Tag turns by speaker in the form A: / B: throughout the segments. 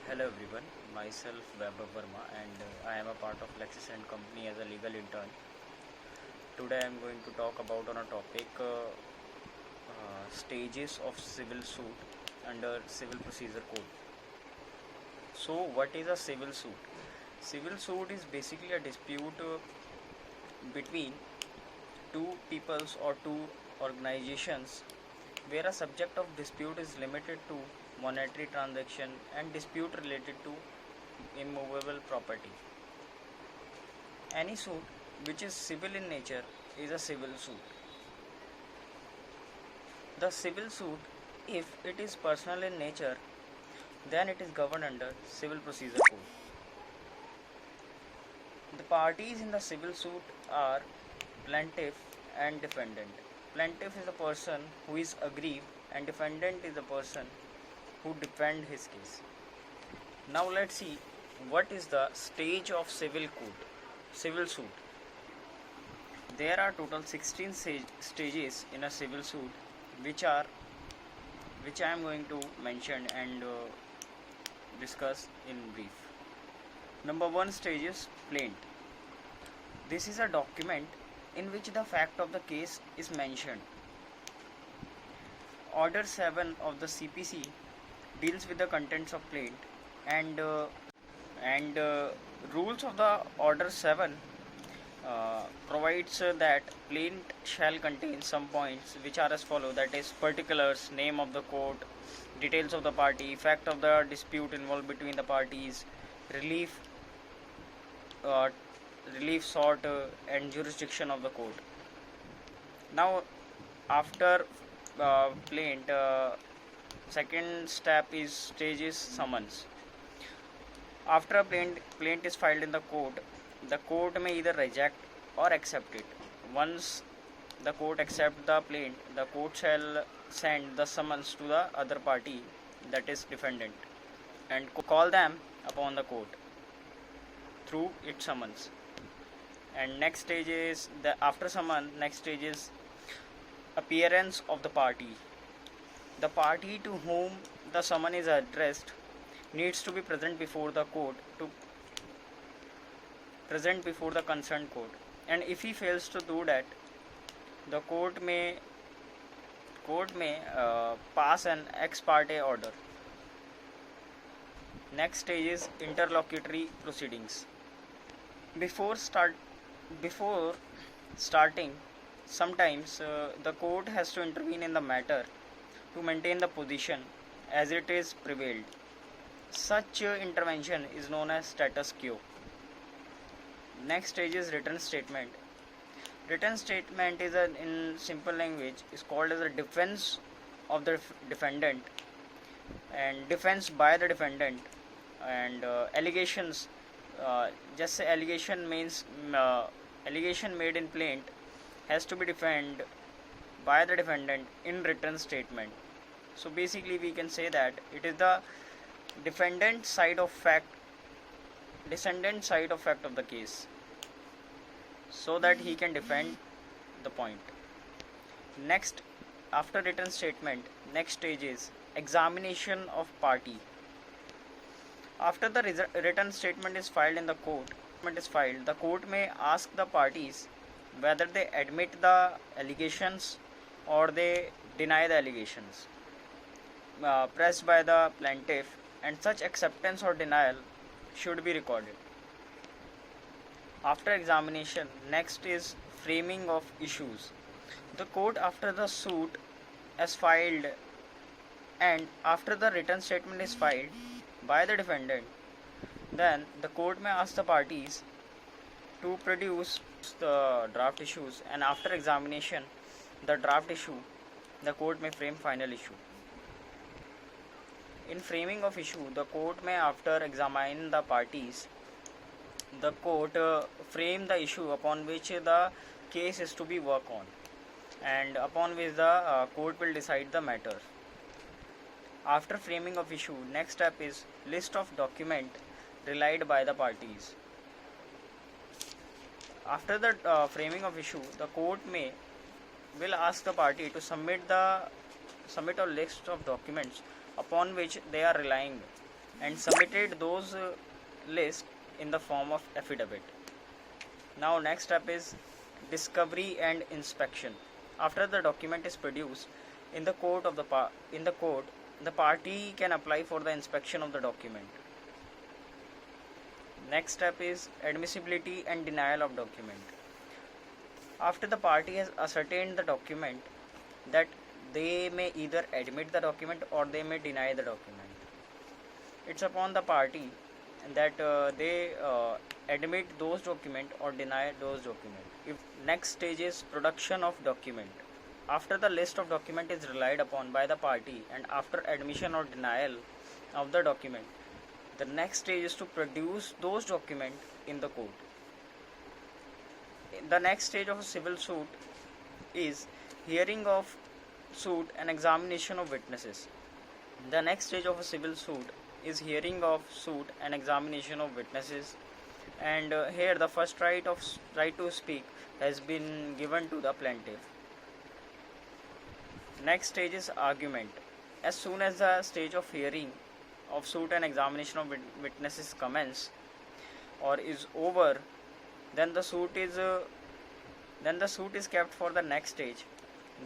A: Hello everyone, myself Vaibhav Verma and I am a part of Lexis and Company as a legal intern. Today I am going to talk about on a topic stages of civil suit under Civil Procedure Code. So what is a civil suit? Civil suit is basically a dispute between two peoples or two organizations where a subject of dispute is limited to monetary transaction and dispute related to immovable property. Any suit which is civil in nature is a civil suit. The civil suit, if it is personal in nature, then it is governed under Civil Procedure Code. The parties in the civil suit are plaintiff and defendant. Plaintiff is the person who is aggrieved and defendant is the person who defend his case. Now let's see what is the stage of civil suit. There are total 16 stages in a civil suit which I am going to mention and discuss in brief. Number 1 stage is plaint. This is a document in which the fact of the case is mentioned. Order 7 of the CPC deals with the contents of plaint and rules of the Order 7 provides that plaint shall contain some points which are as follow, that is particulars, name of the court, details of the party, fact of the dispute involved between the parties, relief sought and jurisdiction of the court. Now after plaint, second stage is summons. After a plaint is filed in the court may either reject or accept it. Once the court accepts the plaint, the court shall send the summons to the other party, that is defendant, and call them upon the court through its summons. And next stage is after summon, next stage is appearance of the party. The party to whom the summon is addressed needs to be present before the concerned court, and if he fails to do that, the court may pass an ex parte order. Next stage is interlocutory proceedings. Before starting, sometimes the court has to intervene in the matter to maintain the position as it is prevailed. Such intervention is known as status quo. Next stage is written statement. Written statement is in simple language is called as a defense of the defendant and defense by the defendant, and allegations, just say allegation means allegation made in plaint has to be defended by the defendant in written statement. So basically we can say that it is the descendant side of fact of the case, so that he can defend the point. Next, after written statement, next stage is examination of party. After the written statement is filed in the court, the court may ask the parties whether they admit the allegations or they deny the allegations pressed by the plaintiff, and such acceptance or denial should be recorded. After examination, next is framing of issues. The court, after the suit is filed and after the written statement is filed by the defendant, then the court may ask the parties to produce the draft issues, and after examination the draft issue, the court may frame final issue. In framing of issue, the court may, after examine the parties, the court frame the issue upon which the case is to be worked on, and upon which the court will decide the matter. After framing of issue, next step is list of document relied by the parties. After the framing of issue, the court will ask the party to submit a list of documents upon which they are relying and submitted those lists in the form of affidavit. Now next step is discovery and inspection. After the document is produced in the court of the party can apply for the inspection of the document. Next step is admissibility and denial of document. After the party has ascertained the document, that they may either admit the document or they may deny the document. It's upon the party that they admit those document or deny those document. If next stage is production of document. After the list of document is relied upon by the party and after admission or denial of the document, the next stage is to produce those document in the court. The next stage of a civil suit is hearing of suit and examination of witnesses. The next stage of a civil suit is hearing of suit and examination of witnesses, and here the first right to speak has been given to the plaintiff. Next stage is argument. As soon as the stage of hearing of suit and examination of witnesses commence or is over, then the suit is kept for the next stage,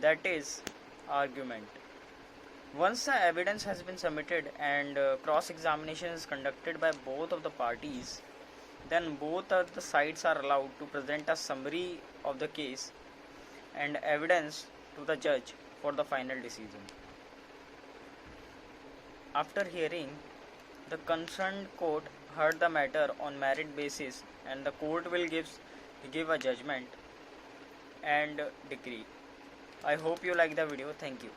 A: that is argument. Once the evidence has been submitted and cross examination is conducted by both of the parties, then both of the sides are allowed to present a summary of the case and evidence to the judge for the final decision. After hearing, the concerned court heard the matter on merit basis and the court will give a judgment and decree. I hope you like the video. Thank you.